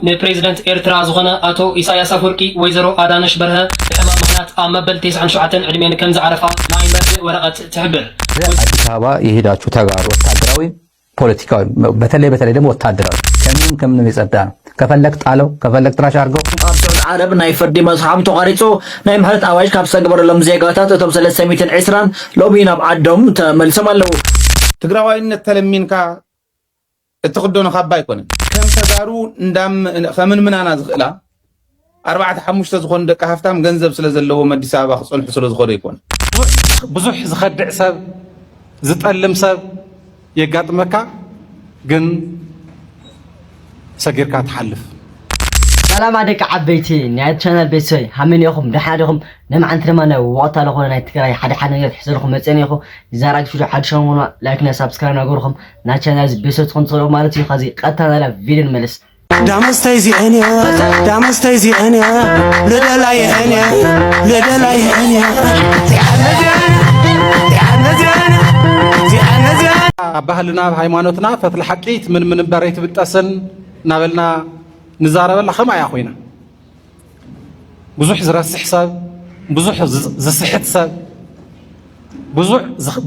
ንፕሬዝደንት ኤርትራ ዝኾነ አቶ ኢሳያስ አፈወርቂ ወይዘሮ አዳነሽ በርሀ ብሕማም ምክንያት ኣብ መበል 97 ዕድሜን ከም ዝዓረፋ ናይ መርድእ ወረቐት ትሕብር። አዲስ አበባ የሄዳችሁ ተጋሩ ወታደራዊ ፖለቲካዊ በተለይ ደግሞ ወታደራዊ ከምንም የጸዳ ነው። ከፈለክ ጣለው ከፈለክ ትራሽ አድርገው። ኣብ ሳዑዲ ዓረብ ናይ ፍርዲ መዝሓም ተቋሪጹ ናይ ምሕረት ኣዋጅ ካብ ዝተገበረሎም ዜጋታት እቶም 320 ሎሚ ናብ ዓዶም ተመልሶም ኣለዉ። ትግራዋይነት ተለሚንካ እትኽደኖ ካባ ኣይኮነን ከም ተጋሩ እንዳም ከምን ምናና ዝኽእላ 4-5 ዝኾኑ ደቂ ሃፍታም ገንዘብ ስለ ዘለዎም አዲስ አበባ ክጽንሑ ስለ ዝኸዱ ይኮን ብዙሕ ዝኸድዕ ሰብ ዝጠልም ሰብ የጋጥመካ ግን ሰጊርካ ትሓልፍ። ሰላም ደቂ ዓበይቲ ናይ ቻናል ቤተሰብ ሃመን ኢኹም ደሓን ኢኹም ንማዓንቲ ድማ ናይ ወቕታ ለኾነ ናይ ትግራይ ሓደ ነገር ትሕዘልኩም መፅን ኢኹ ዛራግ ሹ ሓድሽ ሆኖ ላይክ እና ሰብስክራይብ ነገርኩም ናይ ቻናል ቤተሰብ ትኾኑ ትኽእሉ ማለት እዩ። ከዚ ቀጥታ ናላ ቪድዮ ንመለስ። ዳመስተይ ዚአንያ ለደላይ ባህልና ሃይማኖትና ፈትል ሓቂት ምን በሬት ብጠስን ናበልና ንዛረበላ ከማያ ኮይና ብዙሕ ዝረስሕ ሰብ ብዙሕ ዝስሕት ሰብ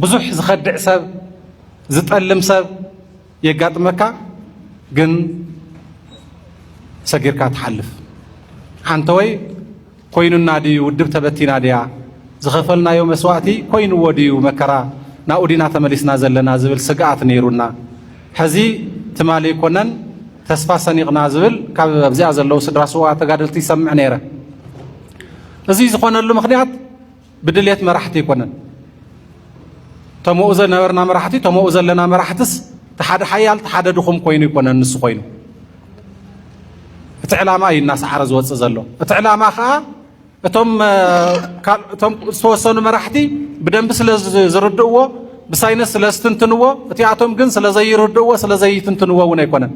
ብዙሕ ዝኸድዕ ሰብ ዝጠልም ሰብ የጋጥመካ ግን ሰጊርካ ትሓልፍ። ሓንተ ወይ ኮይኑና ድዩ ውድብ ተበቲና ድያ ዝኸፈልናዮ መስዋዕቲ ኮይኑዎ ድዩ መከራ ናብኡ ዲና ተመሊስና ዘለና ዝብል ስግኣት ነይሩና ሕዚ ትማሊ ይኮነን ተስፋ ሰኒቕና ዝብል ካብ ኣብዚኣ ዘለው ስድራ ስዋ ተጋደልቲ ይሰምዕ ነይረ። እዚ ዝኾነሉ ምክንያት ብድሌት መራሕቲ ይኮነን ተምኡ ዝነበርና መራሕቲ ተምኡ ዘለና መራሕትስ ተሓደ ሓያል ተሓደ ድኹም ኮይኑ ይኮነን ንሱ ኮይኑ እቲ ዕላማ እዩ እናሰዓረ ዝወፅእ ዘሎ። እቲ ዕላማ ከዓ እቶም ዝተወሰኑ መራሕቲ ብደንቢ ስለ ዝርድእዎ ብሳይነስ ስለ ዝትንትንዎ እቲኣቶም ግን ስለ ዘይርድእዎ ስለ ዘይትንትንዎ እውን ኣይኮነን።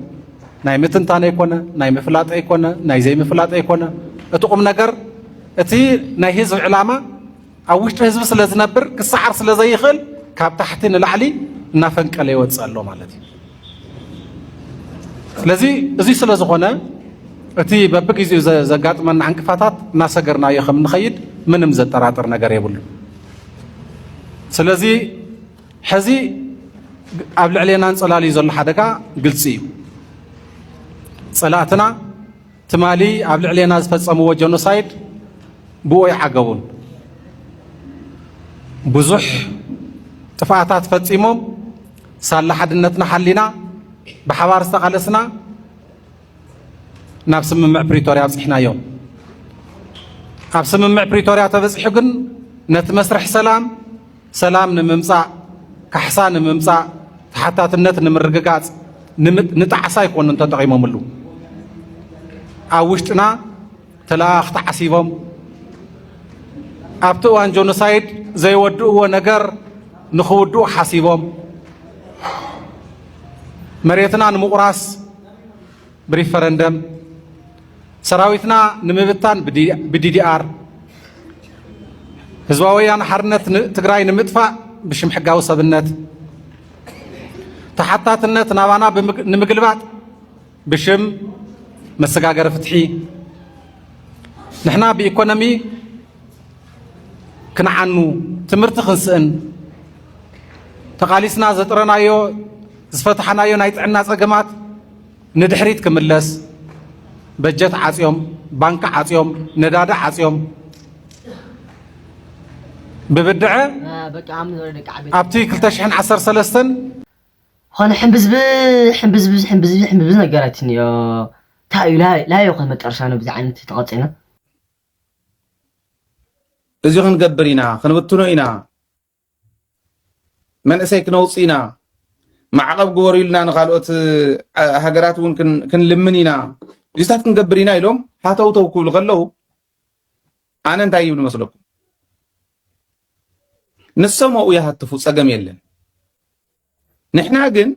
ናይ ምትንታነ ኣይኮነ ናይ ምፍላጥ ኣይኮነ ናይ ዘይምፍላጥ ኣይኮነ እቲ ቁም ነገር እቲ ናይ ህዝቢ ዕላማ ኣብ ውሽጢ ህዝቢ ስለ ዝነብር ክሰዓር ስለ ዘይኽእል ካብ ታሕቲ ንላዕሊ እናፈንቀለ ይወፅእ ኣሎ ማለት እዩ። ስለዚ እዚ ስለ ዝኾነ እቲ በብግዚኡ ዘጋጥመና ዕንቅፋታት እናሰገርናዮ ከም ንኸይድ ምንም ዘጠራጥር ነገር የብሉ። ስለዚ ሕዚ ኣብ ልዕልና እንፀላልዩ ዘሎ ሓደጋ ግልፂ እዩ። ፀላእትና ትማሊ ኣብ ልዕልና ዝፈፀምዎ ጀኖሳይድ ብኦ ይዓገቡን ብዙሕ ጥፍኣታት ፈፂሞም ሳላ ሓድነትና ሓሊና ብሓባር ዝተቃለስና ናብ ስምምዕ ፕሪቶርያ በፂሕናዮም። ኣብ ስምምዕ ፕሪቶርያ ተበፂሑ ግን ነቲ መስርሕ ሰላም ንምምፃእ ካሕሳ ንምምፃእ ተሓታትነት ንምርግጋፅ ንጣዕሳ ይኮኑን ተጠቂሞምሉ ኣብ ውሽጥና ተለኣኽቲ ዓሲቦም ኣብቲ እዋን ጆኖሳይድ ዘይወድእዎ ነገር ንኽውድኡ ሓሲቦም መሬትና ንምቁራስ ብሪፈረንደም ሰራዊትና ንምብታን ብዲዲአር ህዝባዊ ወያነ ሓርነት ትግራይ ንምጥፋእ ብሽም ሕጋዊ ሰብነት ተሓታትነት ናባና ንምግልባጥ ብሽም መሰጋገር ፍትሒ ንሕና ብኢኮኖሚ ክንዓኑ ትምህርቲ ክንስእን ተቃሊስና ዘጥረናዮ ዝፈትሐናዮ ናይ ጥዕና ፀገማት ንድሕሪት ክምለስ በጀት ዓፅዮም ባንክ ዓፅዮም ነዳዳ ዓፅዮም ብብድዐ ኣብቲ 2013 ኾነ ሕምብዝብ ነገራት እኒኦ ታዩ ላይ ኾነ መጨረሻ ነው ብዚ ዓይነት ተቐፂና እዚ ክንገብር ኢና ክንብትኖ ኢና መንእሰይ ክነውፅ ኢና ማዕቐብ ግበሩ ኢልና ንኻልኦት ሃገራት እውን ክንልምን ኢና ዚታት ክንገብር ኢና ኢሎም ሓተውተው ክብሉ ከለዉ ኣነ እንታይ ይብል መስለኩም ንሰምዑ ይሃትፉ ፀገም የለን። ንሕና ግን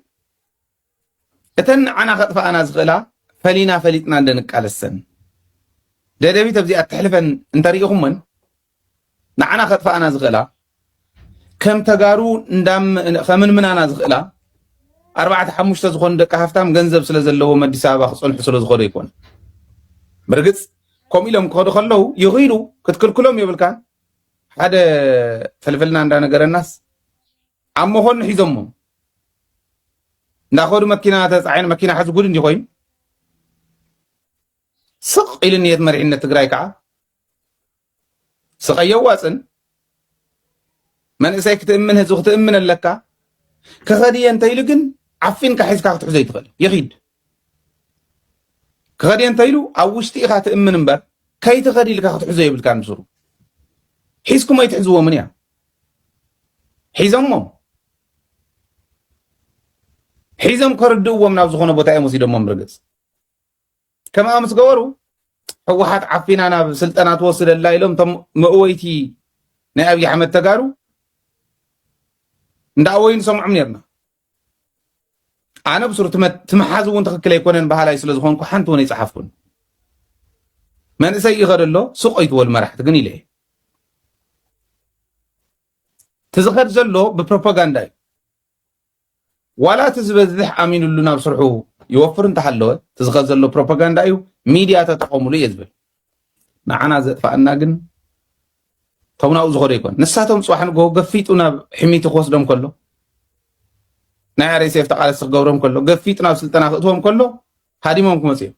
እተን ዓና ከጥፋኣና ዝኽእላ ፈሊጥና እንደንቃለሰን ደደቢት ኣብዚኣ ትሕልፈን እንተሪኢኹምን ንዓና ከጥፋኣና ዝኽእላ ከም ተጋሩ ከምንምናና ዝኽእላ 4-5 ዝኾኑ ደቂ ሃፍታም ገንዘብ ስለ ዘለዎም አዲስ አበባ ክጽንሑ ስለ ዝኸዱ ይኮን ብርግጽ ከም ኢሎም ክኸዱ ከለዉ ይኽኢሉ ክትክልክሎም ይብልካን ሓደ ፈልፈልና እንዳነገረናስ ኣብ መኾኑ ሒዞሞም እንዳኸዱ መኪና ተጻዒን መኪና ሓዚ ጉድ እንዲኾይኑ ስቕ ኢሉ ንየት መሪሕነት ትግራይ ከዓ ስቐየዋፅን መንእሰይ ክትእምን ህዝቢ ክትእምን ኣለካ ክኸድየ እንተኢሉ ግን ዓፊንካ ሒዝካ ክትሕዞ ይትኽእል ይኺድ ክኸድየ እንተኢሉ ኣብ ውሽጢ ኢኻ ትእምን እምበር ከይትኸድ ኢልካ ክትሕዞ የብልካ ንስሩ ሒዝኩም ኣይትሕዝዎምን እያ ሒዞም ከርድእዎም ናብ ዝኾነ ቦታ እዮም ወሲዶሞም ብርግጽ ከምኣ ምስ ገበሩ ሕወሓት ዓፊና ናብ ስልጠና ትወስደላ ኢሎም ቶም መእወይቲ ናይ ኣብዪ ኣሕመድ ተጋሩ እንዳኣወይኑ ሰምዖም ነርና ኣነ ብስሩ ትመሓዝ እውን ትኽክል ኣይኮነን ባህላይ ስለ ዝኾንኩ ሓንቲ እውን ኣይፀሓፍኩን መንእሰይ ይኸድ ኣሎ ሱቕ ኣይትበሉ መራሕቲ ግን ኢለ ትዝኸድ ዘሎ ብፕሮፓጋንዳ እዩ ዋላ እቲ ዝበዝሕ ኣሚኑሉ ናብ ስርሑ ይወፍር እንተሃለወ ትዝኸድ ዘሎ ፕሮፓጋንዳ እዩ ሚድያ ተጠቐሙሉ እየ ዝብል ንዓና ዘጥፋእና ግን ቶም ናብኡ ዝኸዱ ኣይኮን ንሳቶም ፅዋሕ ንጎ ገፊጡ ናብ ሕሚቲ ክወስዶም ከሎ ናይ RSF ተቃለሲ ክገብሮም ከሎ ገፊጡ ናብ ስልጠና ክእትዎም ከሎ ሃዲሞም ክመፁ እዮም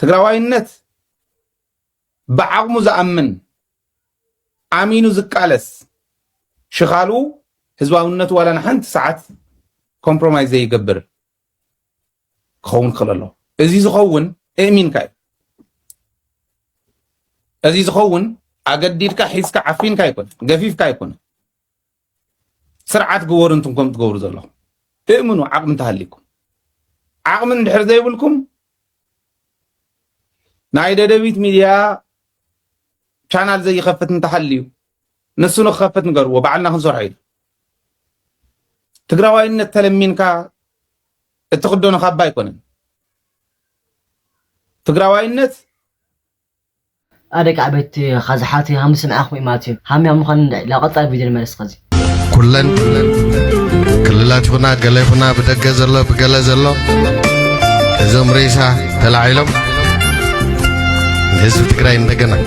ትግራዋይነት ብዓቕሙ ዝኣምን ኣሚኑ ዝቃለስ ሽኻሉ ህዝባውነቱ ዋላ ንሓንቲ ሰዓት ኮምፕሮማይዝ ዘይገብር ክኸውን ክኽእል ኣሎ እዚ ዝኸውን እሚንካ እዩ እዚ ዝኸውን ኣገዲድካ ሒዝካ ዓፊንካ ይኮን ገፊፍካ ይኮን ስርዓት ግበሩ እንትንኩም ትገብሩ ዘለኹም እእምኑ ዓቕሚ እንተሃሊኩም ዓቕሚ እንድሕር ዘይብልኩም ናይ ደደቢት ሚድያ ቻናል ዘይኸፍት እንተሃልዩ ንሱ ንክኸፍት ንገርዎ ባዕልና ክንሰርሖ ኢሉ ትግራዋይነት ተለሚንካ እትኽደኖ ካባ ኣይኮነን ትግራዋይነት أدك عبيت خزحاتي هم سمعكم إماتي هم يوم خلنا لا قطع فيديو المرس خزي كلن كللات هنا قلي هنا بدقة زلو بقلة زلو زوم ريسا تلعيلم هزو تقرأي ندقنا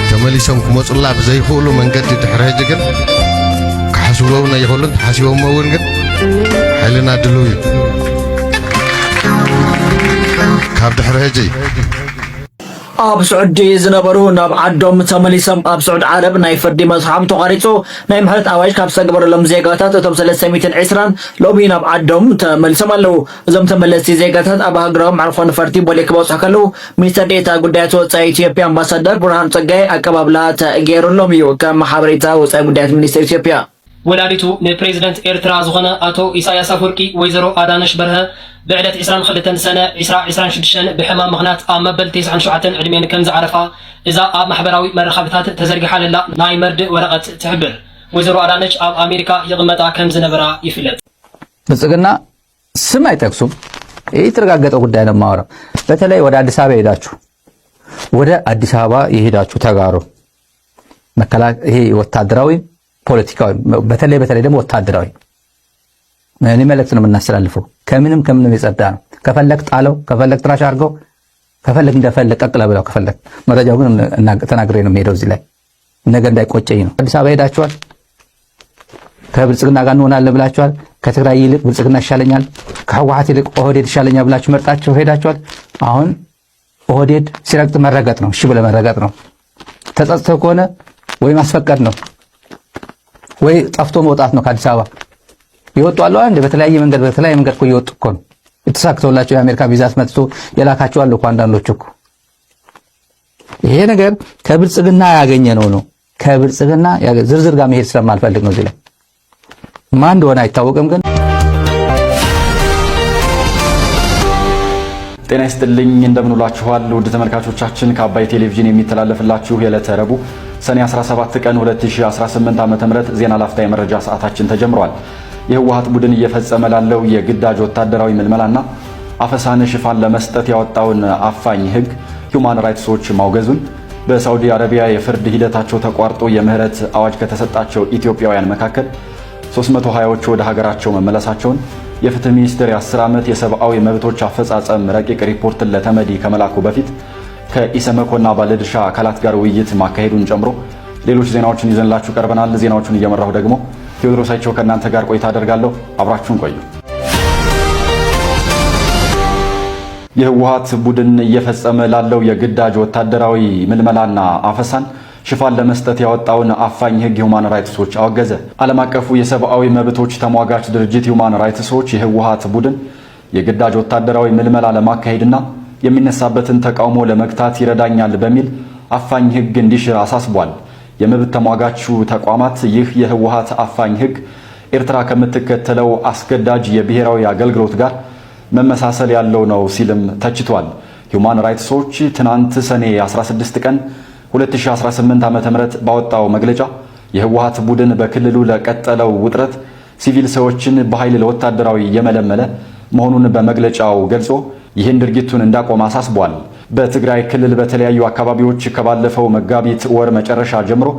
تمالي سوم كموت الله بزي خولو من قد تحرهج قن كحسولونا يقولون حسيوه موون قن حيلنا دلوي كاب تحرهجي ኣብ ስዑዲ ዝነበሩ ናብ ዓዶም ተመሊሶም ኣብ ስዑድ ዓረብ ናይ ፍርዲ መስሓም ተቋሪጹ ናይ ምሕረት ኣዋጅ ካብ ዝተገበረሎም ዜጋታት እቶም 320 ሎሚ ናብ ዓዶም ተመሊሶም ኣለዉ እዞም ተመለስቲ ዜጋታት ኣብ ሃገሮም ዓርፎ ንፈርቲ ቦሌ ክበፅሑ ከለዉ ሚኒስተር ዴኤታ ጉዳያት ወፃኢ ኢትዮጵያ ኣምባሳደር ብርሃኑ ፀጋይ ኣቀባብላ ተገይሩሎም እዩ ከም ሓበሬታ ወፃኢ ጉዳያት ሚኒስተር ኢትዮጵያ ወላዲቱ ንፕሬዝደንት ኤርትራ ዝኾነ ኣቶ ኢሳያስ አፈወርቂ ወይዘሮ አዳነሽ በርሀ ብዕለት 22 ሰነ 2026 ብሕማም ምኽንያት ኣብ መበል 97 ዕድሜን ከም ዝዓረፋ እዛ ኣብ ማሕበራዊ መራኸቢታት ተዘርጊሓ ዘላ ናይ መርድእ ወረቐት ትሕብር ወይዘሮ አዳነሽ ኣብ ኣሜሪካ ይቕመጣ ከም ዝነበራ ይፍለጥ ብልጽግና ስም አይጠቅሱም የተረጋገጠ ጉዳይ ነው የማወራው በተለይ ወደ አዲስ አበባ ሄዳችሁ ወደ አዲስ አበባ የሄዳችሁ ተጋሩ መከላከያ ይሄ ወታደራዊ ፖለቲካዊ በተለይ ደግሞ ወታደራዊ እኔ መልእክት ነው የምናስተላልፈው ከምንም የጸዳ ነው ከፈለክ ጣለው ከፈለክ ትራሽ አድርገው ከፈለክ እንደፈለክ ቀቅለ ብለው ከፈለክ መረጃው ግን ተናግሬ ነው የምሄደው እዚህ ላይ ነገ እንዳይቆጨኝ ነው አዲስ አበባ ሄዳችኋል ከብልጽግና ጋር እንሆናለን ብላችኋል ከትግራይ ይልቅ ብልጽግና ይሻለኛል ከህወሓት ይልቅ ኦህዴድ ይሻለኛል ብላችሁ መርጣችሁ ሄዳችኋል አሁን ኦህዴድ ሲረግጥ መረገጥ ነው እሺ ብለ መረገጥ ነው ተጸጽተው ከሆነ ወይ ማስፈቀድ ነው ወይ ጠፍቶ መውጣት ነው ከአዲስ አበባ ይወጡ አለው አንዴ በተለያየ መንገድ እኮ ይወጡ እኮ ነው የተሳክቶላቸው የአሜሪካ ቪዛት መጥቶ የላካቸው አሉ እኮ አንዳንዶቹ እኮ ይሄ ነገር ከብልጽግና ያገኘነው ነው ከብልጽግና ዝርዝር ጋር መሄድ ስለማልፈልግ ነው እዚህ ላይ ማን እንደሆነ አይታወቅም ግን ጤና ይስጥልኝ እንደምንላችኋል ውድ ተመልካቾቻችን ከአባይ ቴሌቪዥን የሚተላለፍላችሁ የዕለተ ረቡዕ ሰኔ 17 ቀን 2018 ዓ.ም ዜና ላፍታ የመረጃ ሰዓታችን ተጀምሯል። የህወሓት ቡድን እየፈጸመ ላለው የግዳጅ ወታደራዊ ምልመላና አፈሳን ሽፋን ለመስጠት ያወጣውን አፋኝ ህግ ሁማን ራይትስ ዎች ማውገዙን በሳውዲ አረቢያ የፍርድ ሂደታቸው ተቋርጦ የምህረት አዋጅ ከተሰጣቸው ኢትዮጵያውያን መካከል 320ዎቹ ወደ ሀገራቸው መመለሳቸውን የፍትህ ሚኒስቴር የ10 ዓመት የሰብአዊ መብቶች አፈጻጸም ረቂቅ ሪፖርትን ለተመድ ከመላኩ በፊት ከኢሰመኮና ባለድርሻ አካላት ጋር ውይይት ማካሄዱን ጨምሮ ሌሎች ዜናዎችን ይዘንላችሁ ቀርበናል። ዜናዎቹን እየመራሁ ደግሞ ቴዎድሮስ አይቸው ከእናንተ ጋር ቆይታ አደርጋለሁ። አብራችሁን ቆዩ። የህወሓት ቡድን እየፈጸመ ላለው የግዳጅ ወታደራዊ ምልመላና አፈሳን ሽፋን ለመስጠት ያወጣውን አፋኝ ህግ ሁማን ራይትስ ዎች አወገዘ። ዓለም አቀፉ የሰብአዊ መብቶች ተሟጋች ድርጅት ሁማን ራይትስ ዎች የህወሓት ቡድን የግዳጅ ወታደራዊ ምልመላ ለማካሄድና የሚነሳበትን ተቃውሞ ለመግታት ይረዳኛል በሚል አፋኝ ህግ እንዲሽር አሳስቧል። የመብት ተሟጋቹ ተቋማት ይህ የህወሓት አፋኝ ህግ ኤርትራ ከምትከተለው አስገዳጅ የብሔራዊ አገልግሎት ጋር መመሳሰል ያለው ነው ሲልም ተችቷል። ሁማን ራይትስ ዎች ትናንት ሰኔ 16 ቀን 2018 ዓ.ም ባወጣው መግለጫ የህወሓት ቡድን በክልሉ ለቀጠለው ውጥረት ሲቪል ሰዎችን በኃይል ለወታደራዊ የመለመለ መሆኑን በመግለጫው ገልጾ ይህን ድርጊቱን እንዳቆም አሳስቧል። በትግራይ ክልል በተለያዩ አካባቢዎች ከባለፈው መጋቢት ወር መጨረሻ ጀምሮ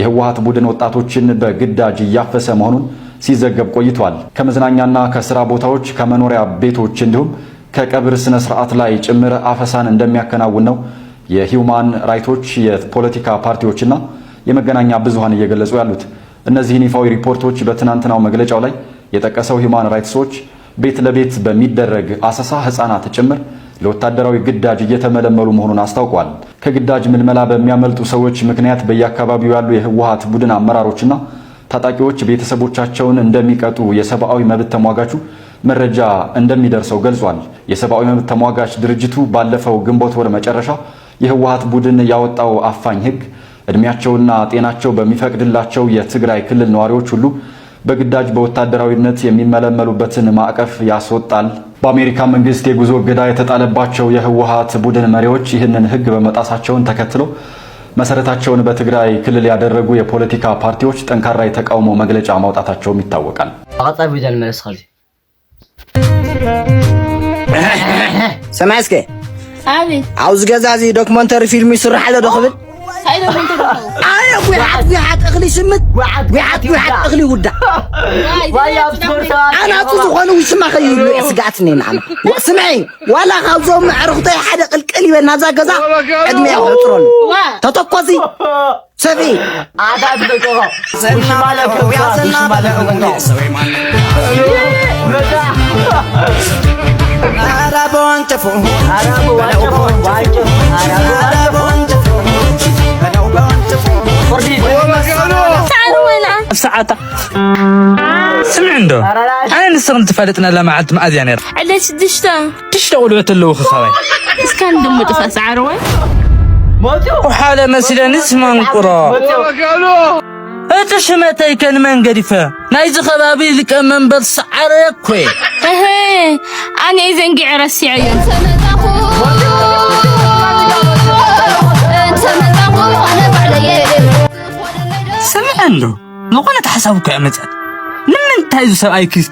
የህወሓት ቡድን ወጣቶችን በግዳጅ እያፈሰ መሆኑን ሲዘገብ ቆይቷል። ከመዝናኛና ከስራ ቦታዎች፣ ከመኖሪያ ቤቶች እንዲሁም ከቀብር ስነ ስርዓት ላይ ጭምር አፈሳን እንደሚያከናውን ነው የሂውማን ራይቶች የፖለቲካ ፓርቲዎችና የመገናኛ ብዙሃን እየገለጹ ያሉት። እነዚህን ይፋዊ ሪፖርቶች በትናንትናው መግለጫው ላይ የጠቀሰው ሁማን ራይትስ ዎች ቤት ለቤት በሚደረግ አሰሳ ህፃናት ጭምር ለወታደራዊ ግዳጅ እየተመለመሉ መሆኑን አስታውቋል። ከግዳጅ ምልመላ በሚያመልጡ ሰዎች ምክንያት በየአካባቢው ያሉ የህወሓት ቡድን አመራሮችና ታጣቂዎች ቤተሰቦቻቸውን እንደሚቀጡ የሰብአዊ መብት ተሟጋቹ መረጃ እንደሚደርሰው ገልጿል። የሰብአዊ መብት ተሟጋች ድርጅቱ ባለፈው ግንቦት ወር መጨረሻ የህወሓት ቡድን ያወጣው አፋኝ ህግ እድሜያቸውና ጤናቸው በሚፈቅድላቸው የትግራይ ክልል ነዋሪዎች ሁሉ በግዳጅ በወታደራዊነት የሚመለመሉበትን ማዕቀፍ ያስወጣል። በአሜሪካ መንግስት የጉዞ እገዳ የተጣለባቸው የህወሓት ቡድን መሪዎች ይህንን ህግ በመጣሳቸውን ተከትሎ መሰረታቸውን በትግራይ ክልል ያደረጉ የፖለቲካ ፓርቲዎች ጠንካራ የተቃውሞ መግለጫ ማውጣታቸውም ይታወቃል። አጣ ቪዲዮን መልስኸል ሰማስከ አቤት አውዝ ገዛዚ ዶክመንተሪ ፊልም ይስራሕ አለ ዶክብል هاي أنا وعد أغلي سمت وعد أغلي ودا أنا أتصور أنا ويسمع خيول سقعتني نعم سمعي ولا خاوزهم عرفتي حدا الكلي والنازا جزا أدمي أوترون تتقصي سفي عاد بتوقع مش مالك ويا مش مالك عربو انتفو عربو ساعة سمع عنده أنا نصر انتفلتنا لمعت مأذي نير علاش دشتا ولو تلو خاوي بس كان دم تفاس عروي وحالة مثلا اسمه انقرا اتشمتي كان من قريفة نايز خبابي لك من بالسعر يكوي أنا إذا نقع راسي عيون سمع عنده نقول حسابك يا متى لما انت هايزو سبعي كيس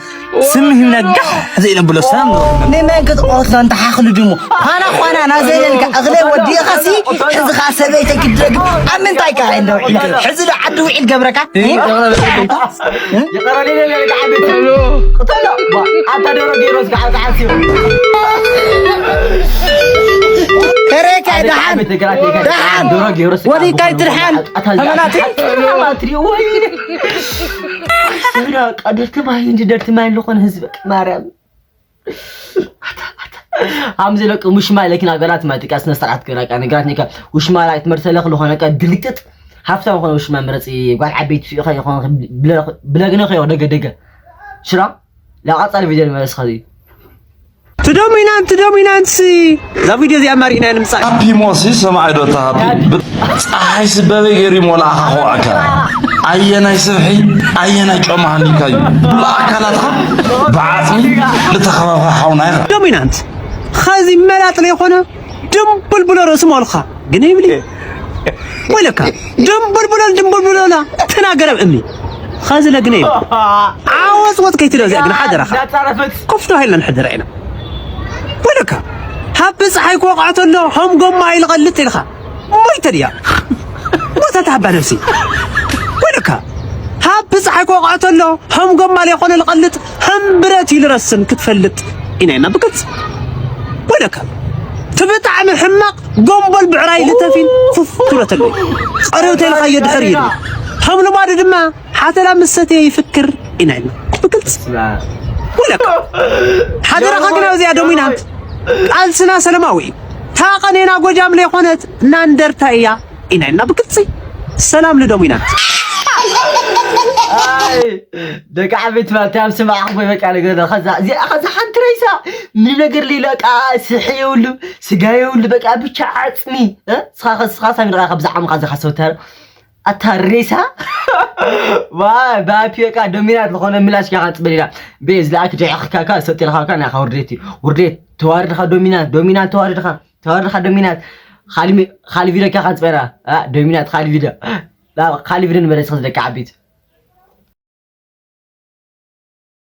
سمه منقح زي نبلو سام لما قد قلت انت حاخذ دمو انا زي لك اغلى ودي خاسي حز خاسبيتك الدرق امن تايكا عنده حز عدو عيد قبرك يقرا لي لك عبيت قلت له حتى دورو ديروس قاعد عاسيو كريك دحان دورو ديروس ودي كاي ترحان اماناتي ما تري وي قدرت ما هي درت ما لقون حزبك ماريام حمزه لك مش مالك نغرات ما تقاسنا سرعت كراك انا غرات نيكا وش مالك مرسلخ لهونه قد دلقت حفصه هون وش ما مرصي قال عبيت في خي يكون بلاغنا خي ودغ شرا لا قطع الفيديو المس خدي تدومينانت سي لا فيديو دي امارينا نمصا ابي موسي سمع دوتا صاحي سببي غيري مولا خوعك اينا يسبحي اينا جمعني كاي لا كانت بعثني لتخفف حونا دومينانت خازي ملات لي خونا دمبل بلو رسم الخا غني بلي ولك دمبل لا تناغرب امي خازي لغني عاوز وات كيتلو زي اغنا حدرا كفتو هيلا نحدر عينا ولك حبس حيك وقعت له هم قم ما يلغلت لخا ما يتريا ما تتعب نفسي ولك حب بصحي وقعت له هم قمال يكون القلت هم براتي لرسن كتفلت إنا بكت ولك تبتع من حماق قنبل بعراي لتفين فف كلة اللي قريت الخيد حرير هم لبعض دما حتى لا مستي يفكر إنا بكت ولك حدا رخنا وزي دومينانت قال سنا سلماوي تاقنينا قجام لي خونت ناندر تايا إنا بكتسي سلام لدومينانت دك عبيت ما تام سمع أخوي بك على قدر خزا زي أخذ حنت ريسا من نقر لي لك سحي ولا سجاي ولا بك أبي شعرتني سخاص من غير خبز عم خزا خسوتها أتهريسا واي بابي كا دومينات لخونا ملاش كا تبلينا بيز لاك جاي كاكا ستي لها كان اخ ورديت توارد خا دومينات توارد خا دومينات خالي فيديو كا تبرا دومينات خالي فيديو لا خالي فيديو نبرس خزا دك عبيت